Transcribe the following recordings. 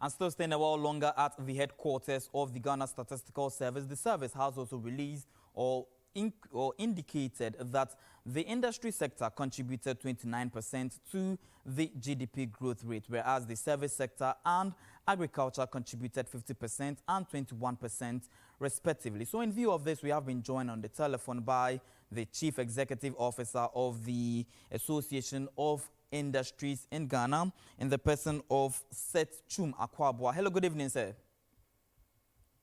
And still staying a while longer at the headquarters of the Ghana Statistical Service, the service has also released or indicated that the industry sector contributed 29% to the GDP growth rate, whereas the service sector and agriculture contributed 50% and 21% respectively. So in view of this, we have been joined on the telephone by the Chief Executive Officer of the Association of Industries in Ghana, in the person of Seth Chum Akwabua. Hello, good evening, sir.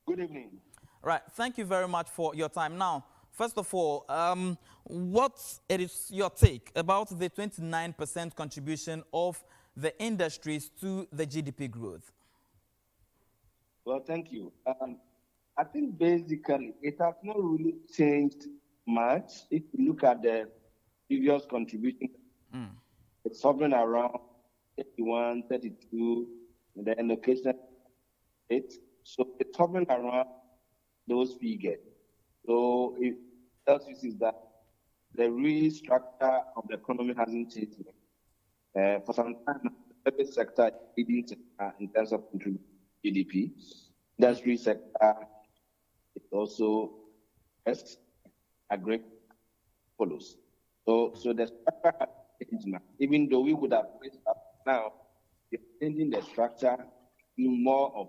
Good evening. Right, thank you very much for your time. Now, first of all, what is your take about the 29% contribution of the industries to the GDP growth? Well, thank you. I think basically it has not really changed much. If you look at the previous contribution, it's hovering around 31, 32, and then occasionally 8. So it's hovering around those figures. So it tells you is that the real structure of the economy hasn't changed. For some time, the service sector is leading in terms of contributing to GDP. Industry sector is also agri follows. So the structure has changed now. Even though we would have raised up now, we're changing the structure in more of,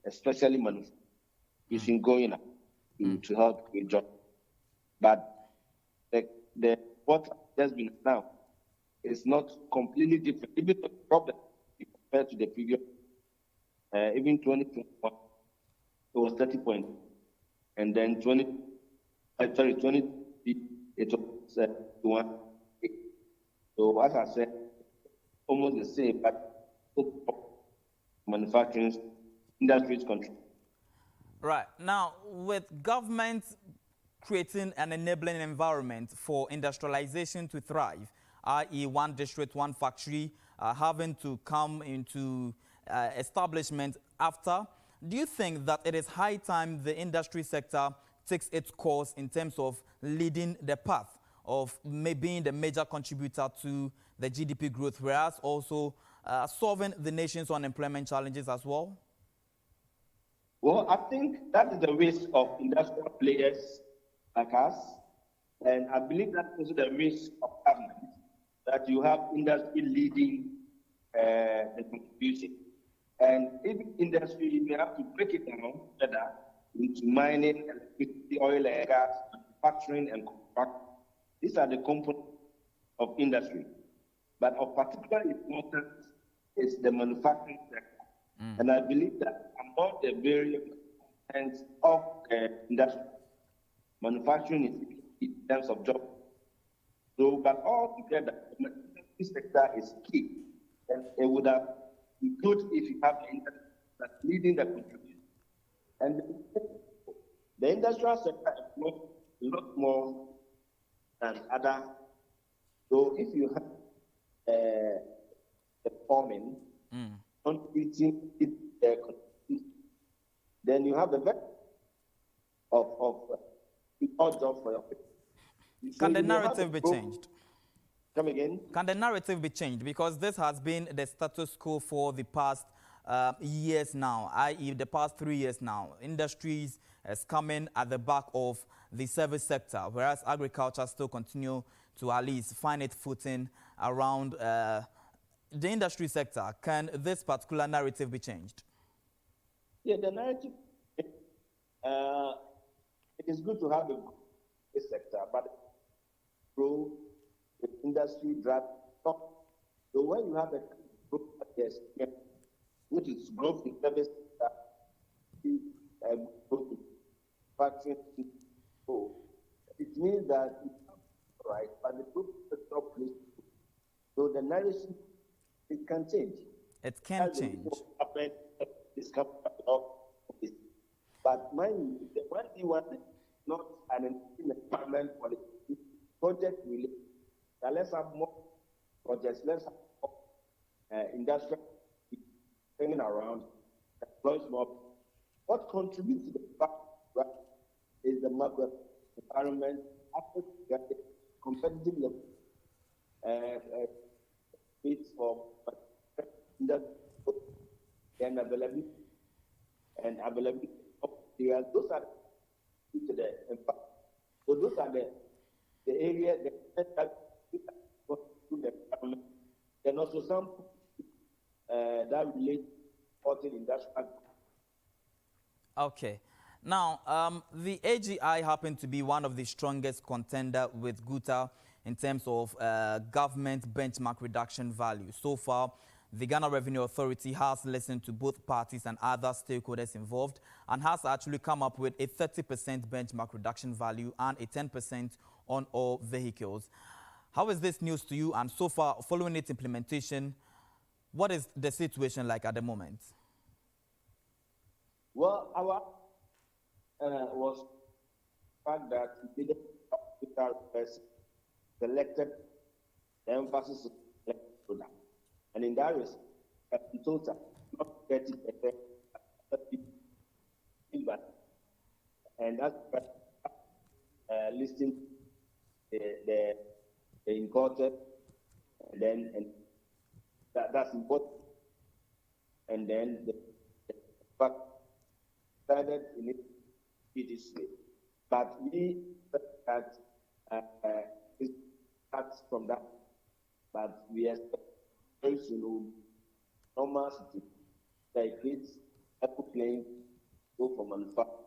especially manufacturing going up to help with job. But the what has been now is not completely different. Even the problem compared to the previous, even 2021, it was 30 points, and then 20, it was 1. So as I said, almost the same, but manufacturing industries control. Right. Now, with government creating an enabling environment for industrialization to thrive, i.e. one district, one factory, having to come into establishment after, do you think that it is high time the industry sector takes its course in terms of leading the path of being the major contributor to the GDP growth, whereas also solving the nation's unemployment challenges as well? Well, I think that is the risk of industrial players like us, and I believe that's also the risk of government, that you have industry leading the contribution. And if industry, you may have to break it down further into mining, electricity, oil and gas, manufacturing, and construction. These are the components of industry. But of particular importance is the manufacturing sector. And I believe that among the various components of industry, manufacturing is key in terms of job. So, but altogether, the industry sector is key. And it would have been good if you have the industry that's leading the contribution. And the industrial sector is a lot more than other. So if you have the farming, contributing then you have the best of all jobs for your people. Can the narrative be changed? Come again? Can the narrative be changed? Because this has been the status quo for the past years now, i.e. the past 3 years now. Industries is coming at the back of the service sector, whereas agriculture still continue to at least find its footing around the industry sector. Can this particular narrative be changed? Yeah, the narrative, it is good to have a sector, but grow the industry drive top. So when you have a growth, yes, which is growth in service sector, growth in factory, it means that it's not right, but the growth is the top place. So the narrative, it can change. It can change. But mind you, the one thing was not an environment policy, project related. Now let's have more projects, let's have more industrial hanging around, employs more. What contributes to the fact is the macro environment, competitive level, for then availability of materials. Those are the impact. So those are the areas that go to the government. And also some that relate to industrial. Okay. Now, the AGI happened to be one of the strongest contender with GUTA in terms of government benchmark reduction value. So far, the Ghana Revenue Authority has listened to both parties and other stakeholders involved and has actually come up with a 30% benchmark reduction value and a 10% on all vehicles. How is this news to you? And so far, following its implementation, what is the situation like at the moment? Well, our was the fact that we didn't selected the emphasis on product. And in that respect, in total, not 30% feedback. And that's listing the imported, and then that's important. And then the fact started in it this way. But we that it starts from that. But we expect very soon normal situation. Like it's airplane go from manufacturing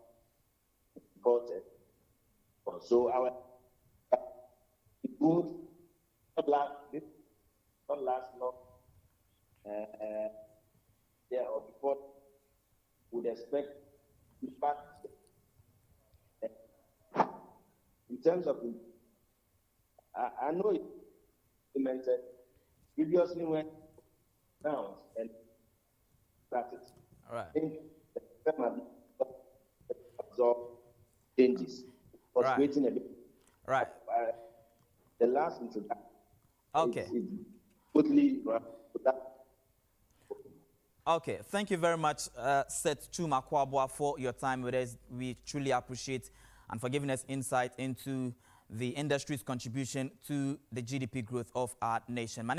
imported. So our good not last long. Yeah, or before would expect impact. In terms of, I know it implemented previously when down and started. All right. I think the system has absorbed changes. Was right. waiting a bit. Right. The last introduction. Okay. Is totally Okay, thank you very much, Seth Chuma Kwabwa, for your time with us. We truly appreciate and for giving us insight into the industry's contribution to the GDP growth of our nation. My name